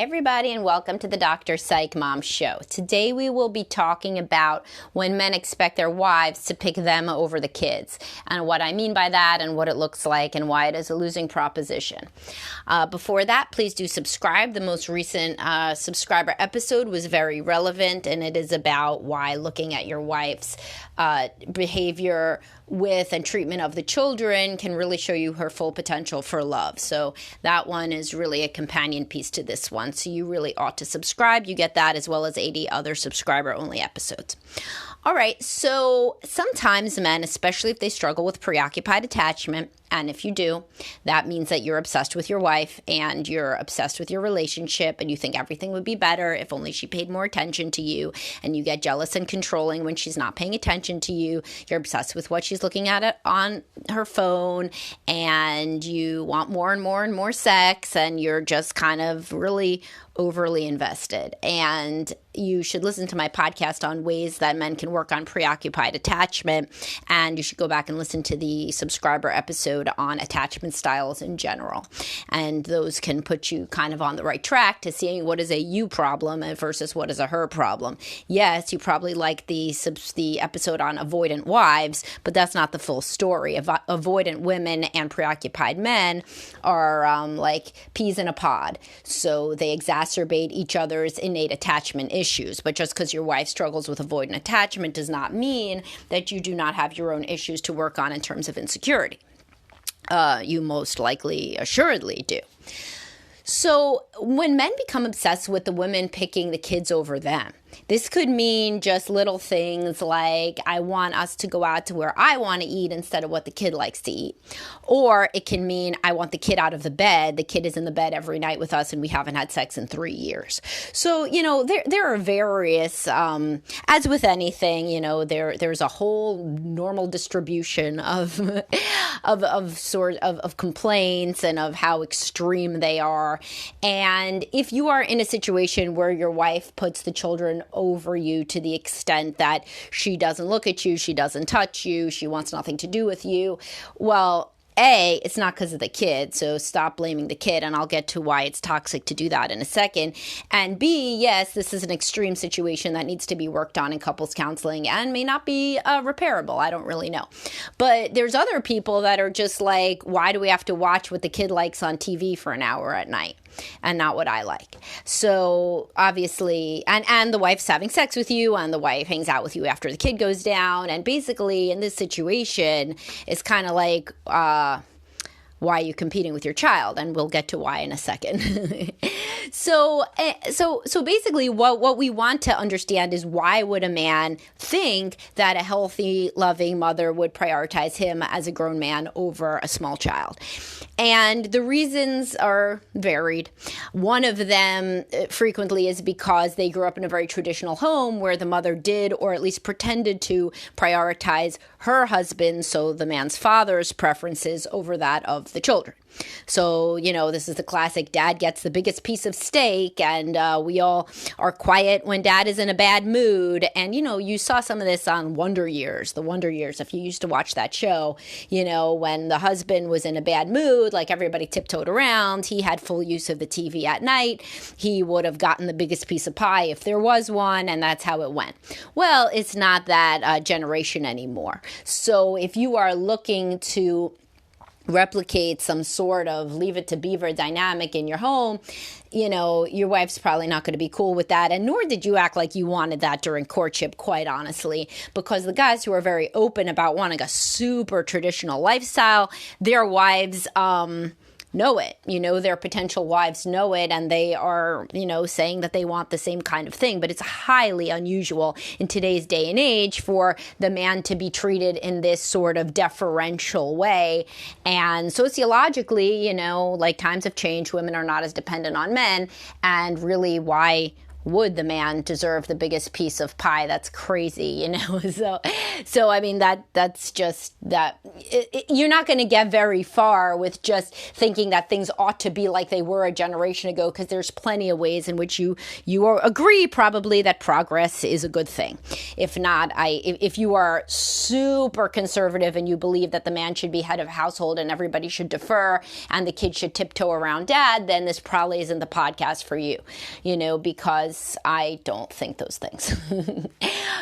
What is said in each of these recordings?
Hi, everybody, and welcome to the Dr. Psych Mom Show. Today we will be talking about when men expect their wives to pick them over the kids, and what I mean by that and what it looks like and why it is a losing proposition. Before that, please do subscribe. The most recent subscriber episode was very relevant, and it is about why looking at your wife's behavior with and treatment of the children can really show you her full potential for love. So that one is really a companion piece to this one. So you really ought to subscribe. You get that as well as 80 other subscriber-only episodes. All right, so sometimes men, especially if they struggle with preoccupied attachment, and if you do, that means that you're obsessed with your wife and you're obsessed with your relationship and you think everything would be better if only she paid more attention to you, and you get jealous and controlling when she's not paying attention to you. You're obsessed with what she's looking at on her phone, and you want more and more and more sex, and you're just kind of really overly invested. And you should listen to my podcast on ways that men can work on preoccupied attachment, and you should go back and listen to the subscriber episode on attachment styles in general. And those can put you kind of on the right track to seeing what is a you problem versus what is a her problem. Yes, you probably like the episode on avoidant wives, but that's not the full story. Avoidant women and preoccupied men are like peas in a pod. So they exacerbate each other's innate attachment issues. But just because your wife struggles with avoidant attachment does not mean that you do not have your own issues to work on in terms of insecurity. You most likely, assuredly do. So when men become obsessed with the women picking the kids over them, this could mean just little things like, I want us to go out to where I want to eat instead of what the kid likes to eat. Or it can mean, I want the kid out of the bed. The kid is in the bed every night with us and we haven't had sex in 3 years. So, there are various, as with anything, there's a whole normal distribution of complaints and of how extreme they are. And if you are in a situation where your wife puts the children over you to the extent that she doesn't look at you, she doesn't touch you, she wants nothing to do with you, well, A, it's not because of the kid, so stop blaming the kid, and I'll get to why it's toxic to do that in a second. And B, yes, this is an extreme situation that needs to be worked on in couples counseling and may not be repairable. I don't really know. But there's other people that are just like, why do we have to watch what the kid likes on TV for an hour at night? And not what I like. So obviously, and the wife's having sex with you, and the wife hangs out with you after the kid goes down. And basically, in this situation, it's kind of like, why are you competing with your child? And we'll get to why in a second. So basically what we want to understand is, why would a man think that a healthy, loving mother would prioritize him as a grown man over a small child? And the reasons are varied. One of them frequently is because they grew up in a very traditional home where the mother did, or at least pretended to, prioritize her husband, so the man's father's preferences, over that of the children. So, this is the classic dad gets the biggest piece of steak, and we all are quiet when dad is in a bad mood. And, you saw some of this on Wonder Years, the Wonder Years, if you used to watch that show, when the husband was in a bad mood, like everybody tiptoed around, he had full use of the TV at night, he would have gotten the biggest piece of pie if there was one, and that's how it went. Well, it's not that generation anymore. So if you are looking to replicate some sort of Leave It to Beaver dynamic in your home, your wife's probably not going to be cool with that. And nor did you act like you wanted that during courtship, quite honestly, because the guys who are very open about wanting a super traditional lifestyle, their wives, know it, their potential wives know it, and they are, saying that they want the same kind of thing. But it's highly unusual in today's day and age for the man to be treated in this sort of deferential way. And sociologically, like times have changed, women are not as dependent on men, and really why would the man deserve the biggest piece of pie? That's crazy, you know? So I mean, that's just that you're not going to get very far with just thinking that things ought to be like they were a generation ago, because there's plenty of ways in which you agree probably that progress is a good thing. If not, if you are super conservative and you believe that the man should be head of household and everybody should defer and the kids should tiptoe around dad, then this probably isn't the podcast for you, you know, because I don't think those things.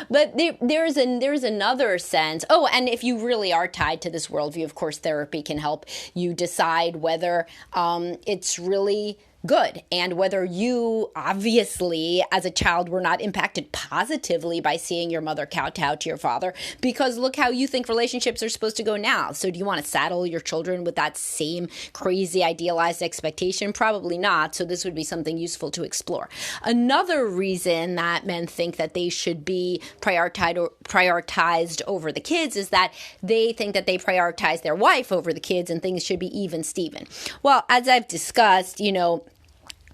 But there's another sense. Oh, and if you really are tied to this worldview, of course, therapy can help you decide whether it's really good, and whether you obviously as a child were not impacted positively by seeing your mother kowtow to your father, because look how you think relationships are supposed to go now. So do you want to saddle your children with that same crazy idealized expectation? Probably not. So this would be something useful to explore. Another reason that men think that they should be prioritized over the kids is that they think that they prioritize their wife over the kids and things should be even Steven. Well, as I've discussed, you know,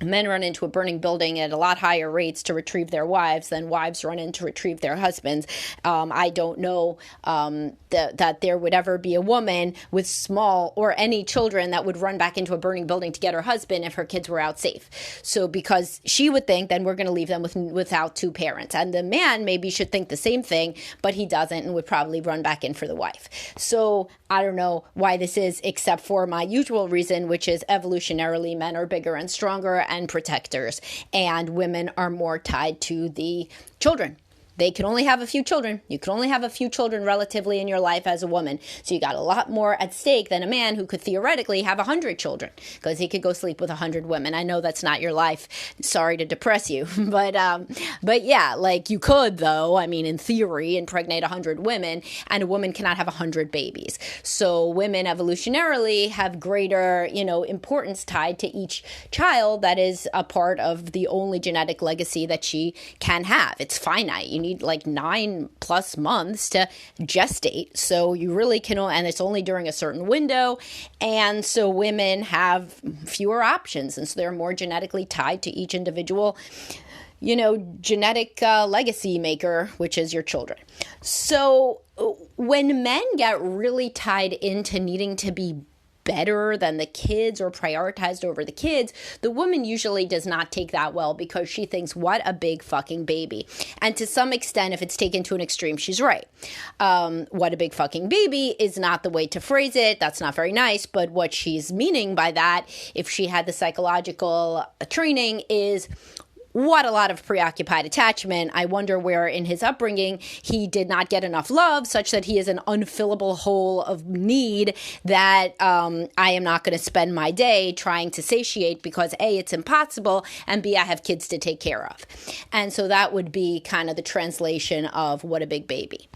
men run into a burning building at a lot higher rates to retrieve their wives than wives run in to retrieve their husbands. I don't know that there would ever be a woman with small or any children that would run back into a burning building to get her husband if her kids were out safe. So because she would think, then we're going to leave them without two parents. And the man maybe should think the same thing, but he doesn't and would probably run back in for the wife. So I don't know why this is, except for my usual reason, which is evolutionarily men are bigger and stronger and protectors, and women are more tied to the children. They can only have a few children. You can only have a few children relatively in your life as a woman. So you got a lot more at stake than a man who could theoretically have 100 children, because he could go sleep with 100 women. I know that's not your life. Sorry to depress you. But yeah, like you could, though. I mean, in theory, impregnate 100 women, and a woman cannot have 100 babies. So women evolutionarily have greater, you know, importance tied to each child that is a part of the only genetic legacy that she can have. It's finite. You need like 9+ months to gestate. So you really can, and it's only during a certain window. And so women have fewer options. And so they're more genetically tied to each individual, you know, genetic legacy maker, which is your children. So when men get really tied into needing to be better than the kids or prioritized over the kids, the woman usually does not take that well, because she thinks, what a big fucking baby. And to some extent, if it's taken to an extreme, she's right. What a big fucking baby is not the way to phrase it. That's not very nice. But what she's meaning by that, if she had the psychological training, is what a lot of preoccupied attachment. I wonder where in his upbringing he did not get enough love, such that he is an unfillable hole of need that I am not going to spend my day trying to satiate, because A, it's impossible, and B, I have kids to take care of. And so that would be kind of the translation of what a big baby.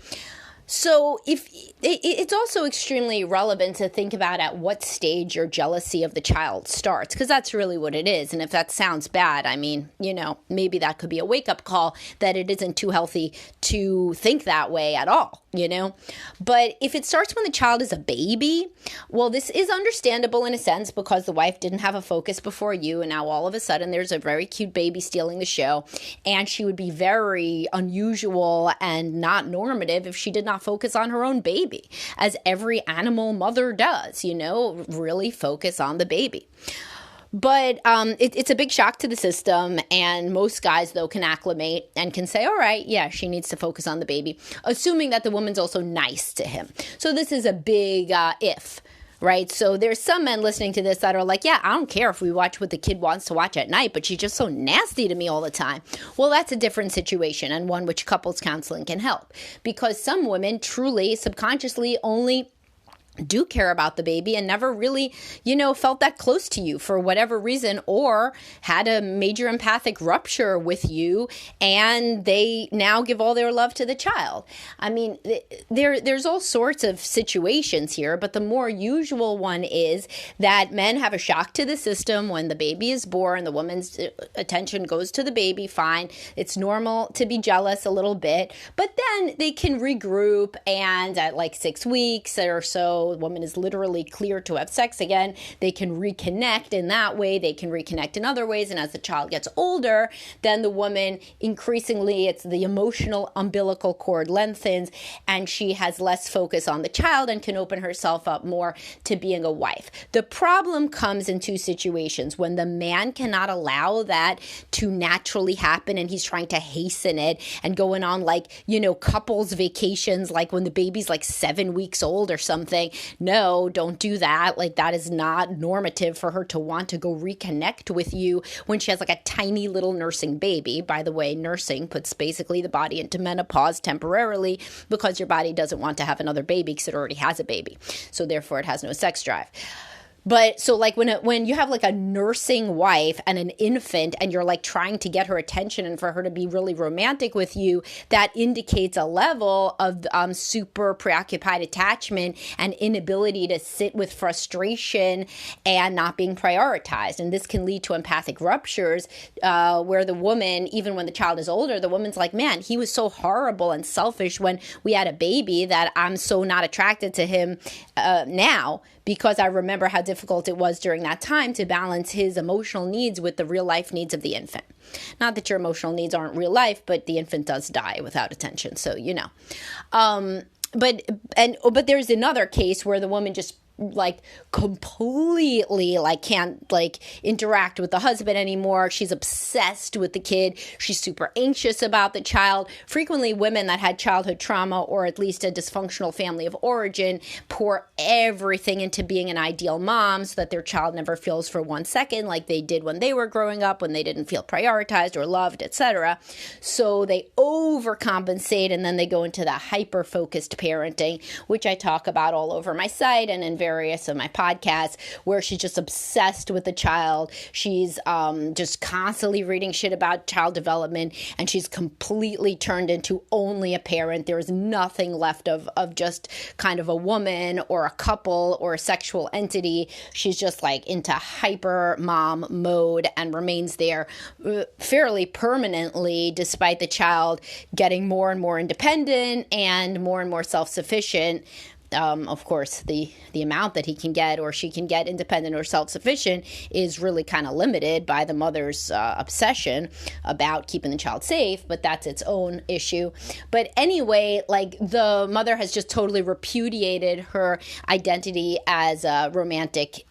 So if it's also extremely relevant to think about at what stage your jealousy of the child starts, because that's really what it is. And if that sounds bad, I mean, you know, maybe that could be a wake-up call that it isn't too healthy to think that way at all, you know. But if it starts when the child is a baby, well, this is understandable in a sense, because the wife didn't have a focus before you, and now all of a sudden there's a very cute baby stealing the show, and she would be very unusual and not normative if she did not focus on her own baby, as every animal mother does, you know, really focus on the baby. But it's a big shock to the system, and most guys, though, can acclimate and can say, all right, yeah, she needs to focus on the baby, assuming that the woman's also nice to him. So this is a big if. Right? So there's some men listening to this that are like, yeah, I don't care if we watch what the kid wants to watch at night, but she's just so nasty to me all the time. Well, that's a different situation, and one which couples counseling can help, because some women truly subconsciously only do care about the baby and never really, you know, felt that close to you for whatever reason, or had a major empathic rupture with you, and they now give all their love to the child. I mean, there's all sorts of situations here, but the more usual one is that men have a shock to the system when the baby is born. The woman's attention goes to the baby, fine. It's normal to be jealous a little bit, but then they can regroup, and at like 6 weeks or so, a woman is literally cleared to have sex again, they can reconnect in that way, they can reconnect in other ways. And as the child gets older, then the woman increasingly, it's the emotional umbilical cord lengthens and she has less focus on the child and can open herself up more to being a wife. The problem comes in two situations: when the man cannot allow that to naturally happen and he's trying to hasten it and going on couples vacations, like when the baby's like 7 weeks old or something. No, don't do that. Like, that is not normative for her to want to go reconnect with you when she has like a tiny little nursing baby. By the way, nursing puts basically the body into menopause temporarily because your body doesn't want to have another baby because it already has a baby. So therefore it has no sex drive. But so like when you have like a nursing wife and an infant and you're like trying to get her attention and for her to be really romantic with you, that indicates a level of super preoccupied attachment and inability to sit with frustration and not being prioritized. And this can lead to empathic ruptures where the woman, even when the child is older, the woman's like, man, he was so horrible and selfish when we had a baby that I'm so not attracted to him now, because I remember how difficult it was during that time to balance his emotional needs with the real life needs of the infant. Not that your emotional needs aren't real life, but the infant does die without attention. So, but there's another case where the woman just completely can't interact with the husband anymore. She's obsessed with the kid. She's super anxious about the child. Frequently women that had childhood trauma or at least a dysfunctional family of origin pour everything into being an ideal mom so that their child never feels for 1 second like they did when they were growing up, when they didn't feel prioritized or loved, etc. So they overcompensate and then they go into the hyper-focused parenting, which I talk about all over my site and in various of my podcasts, where she's just obsessed with the child. She's just constantly reading shit about child development, and she's completely turned into only a parent. There's nothing left of just kind of a woman or a couple or a sexual entity. She's just into hyper mom mode and remains there fairly permanently, despite the child getting more and more independent and more self-sufficient. Of course, the amount that he can get or she can get independent or self-sufficient is really kind of limited by the mother's obsession about keeping the child safe, but that's its own issue. But anyway, the mother has just totally repudiated her identity as a romantic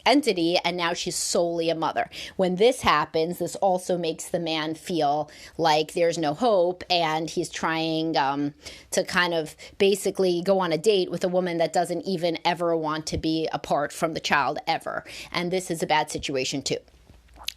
entity, and now she's solely a mother. When this happens, this also makes the man feel like there's no hope, and he's trying to kind of basically go on a date with a woman that doesn't even ever want to be apart from the child ever. And this is a bad situation too.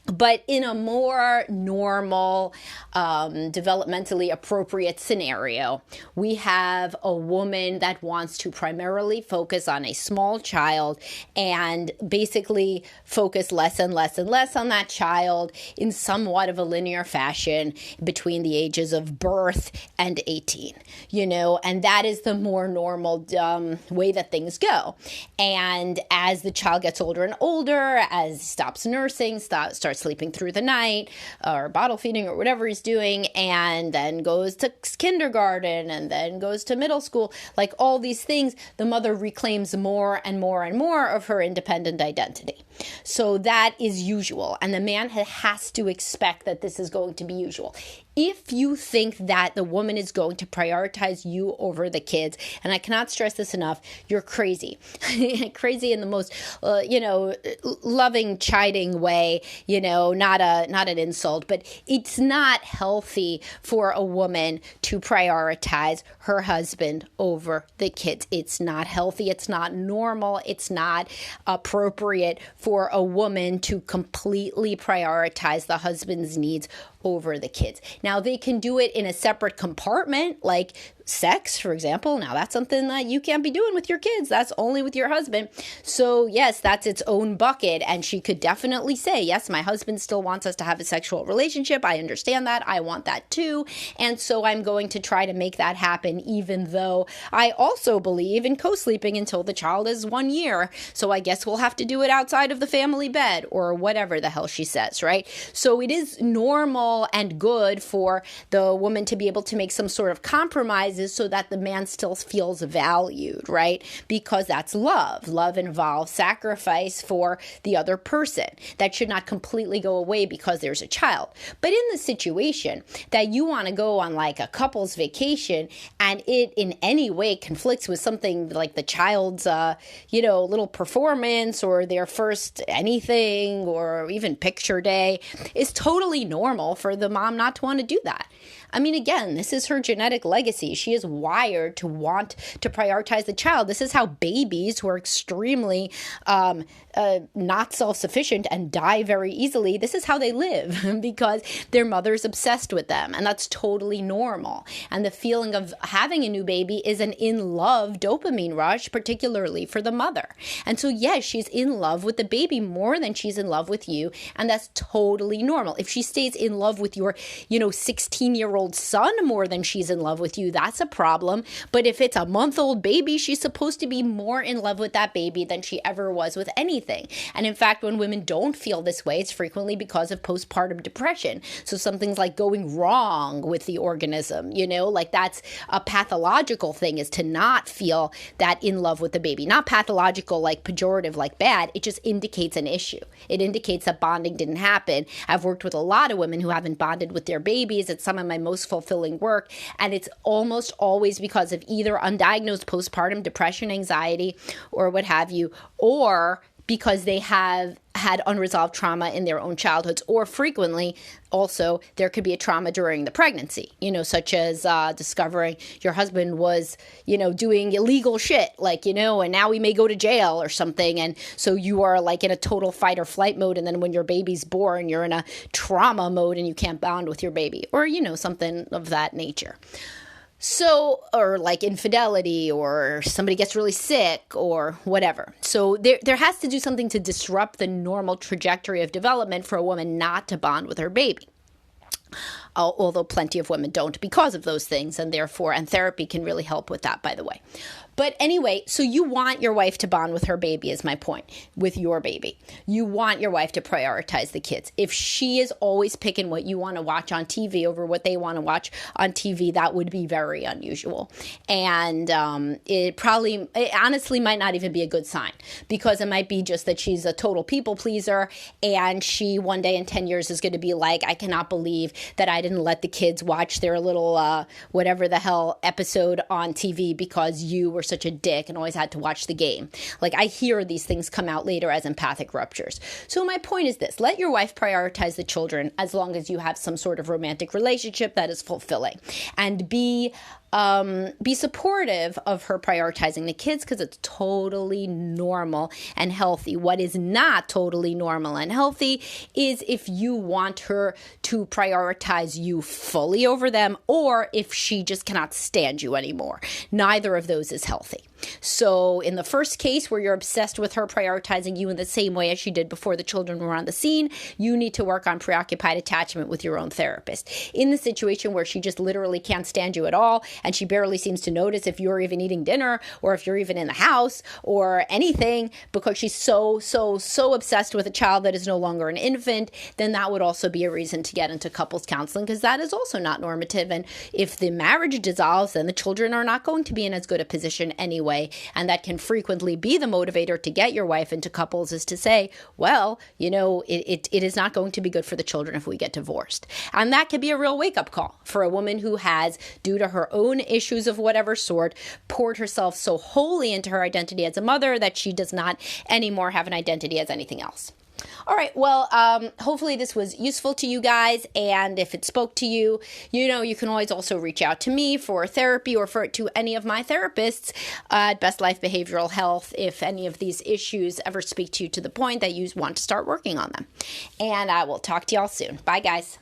But in a more normal, developmentally appropriate scenario, we have a woman that wants to primarily focus on a small child and basically focus less and less and less on that child in somewhat of a linear fashion between the ages of birth and 18, and that is the more normal way that things go. And as the child gets older and older, as he stops nursing, starts sleeping through the night or bottle feeding or whatever he's doing, and then goes to kindergarten and then goes to middle school, all these things, the mother reclaims more and more and more of her independent identity. So that is usual, and the man has to expect that this is going to be usual. If you think that the woman is going to prioritize you over the kids, and I cannot stress this enough, you're crazy. Crazy in the most, loving, chiding way, not an insult, but it's not healthy for a woman to prioritize her husband over the kids. It's not healthy. It's not normal. It's not appropriate for a woman to completely prioritize the husband's needs over the kids. Now, they can do it in a separate compartment, like sex, for example. Now, that's something that you can't be doing with your kids. That's only with your husband. So, yes, that's its own bucket. And she could definitely say, yes, my husband still wants us to have a sexual relationship. I understand that. I want that too. And so I'm going to try to make that happen, even though I also believe in co-sleeping until the child is 1 year. So I guess we'll have to do it outside of the family bed or whatever the hell she says, right? So it is normal and good for the woman to be able to make some sort of compromises sacrifices so that the man still feels valued, right? Because that's love. Love involves sacrifice for the other person. That should not completely go away because there's a child. But in the situation that you want to go on like a couple's vacation and it in any way conflicts with something like the child's, little performance or their first anything or even picture day, is totally normal for the mom not to want to do that. I mean, again, this is her genetic legacy. She is wired to want to prioritize the child. This is how babies who are extremely not self-sufficient and die very easily, this is how they live because their mother's obsessed with them. And that's totally normal. And the feeling of having a new baby is an in-love dopamine rush, particularly for the mother. And so, yes, she's in love with the baby more than she's in love with you. And that's totally normal. If she stays in love with your, 16-year-old son more than she's in love with you, that's a problem. But if it's a month-old baby, she's supposed to be more in love with that baby than she ever was with anything. And in fact, when women don't feel this way, it's frequently because of postpartum depression. So something's like going wrong with the organism, like that's a pathological thing, is to not feel that in love with the baby. Not pathological, like pejorative, like bad. It just indicates an issue. It indicates that bonding didn't happen. I've worked with a lot of women who haven't bonded with their babies. It's some of my most fulfilling work. And it's almost always because of either undiagnosed postpartum depression, anxiety, or what have you, or because they have had unresolved trauma in their own childhoods, or frequently also there could be a trauma during the pregnancy, such as discovering your husband was, doing illegal shit, and now he may go to jail or something. And so you are like in a total fight or flight mode. And then when your baby's born, you're in a trauma mode and you can't bond with your baby, or, something of that nature. So, or like infidelity, or somebody gets really sick or whatever. So there has to do something to disrupt the normal trajectory of development for a woman not to bond with her baby. Although plenty of women don't because of those things, and therapy can really help with that, by the way. But anyway, so you want your wife to bond with her baby, is my point, with your baby. You want your wife to prioritize the kids. If she is always picking what you want to watch on TV over what they want to watch on TV, that would be very unusual. And it honestly might not even be a good sign, because it might be just that she's a total people pleaser, and she one day in 10 years is going to be like, I cannot believe that I didn't let the kids watch their little whatever the hell episode on TV because you were such a dick and always had to watch the game. Like, I hear these things come out later as empathic ruptures. So my point is this: let your wife prioritize the children as long as you have some sort of romantic relationship that is fulfilling, and be supportive of her prioritizing the kids, because it's totally normal and healthy. What is not totally normal and healthy is if you want her to prioritize you fully over them, or if she just cannot stand you anymore. Neither of those is healthy. So in the first case, where you're obsessed with her prioritizing you in the same way as she did before the children were on the scene, you need to work on preoccupied attachment with your own therapist. In the situation where she just literally can't stand you at all, and she barely seems to notice if you're even eating dinner or if you're even in the house or anything, because she's so obsessed with a child that is no longer an infant, then that would also be a reason to get into couples counseling, because that is also not normative. And if the marriage dissolves, then the children are not going to be in as good a position anyway. And that can frequently be the motivator to get your wife into couples, is to say, well, it is not going to be good for the children if we get divorced. And that could be a real wake-up call for a woman who has, due to her own issues of whatever sort, poured herself so wholly into her identity as a mother that she does not anymore have an identity as anything else. All right. Well, hopefully this was useful to you guys. And if it spoke to you, you can always also reach out to me for therapy, or to any of my therapists at Best Life Behavioral Health if any of these issues ever speak to you to the point that you want to start working on them. And I will talk to y'all soon. Bye, guys.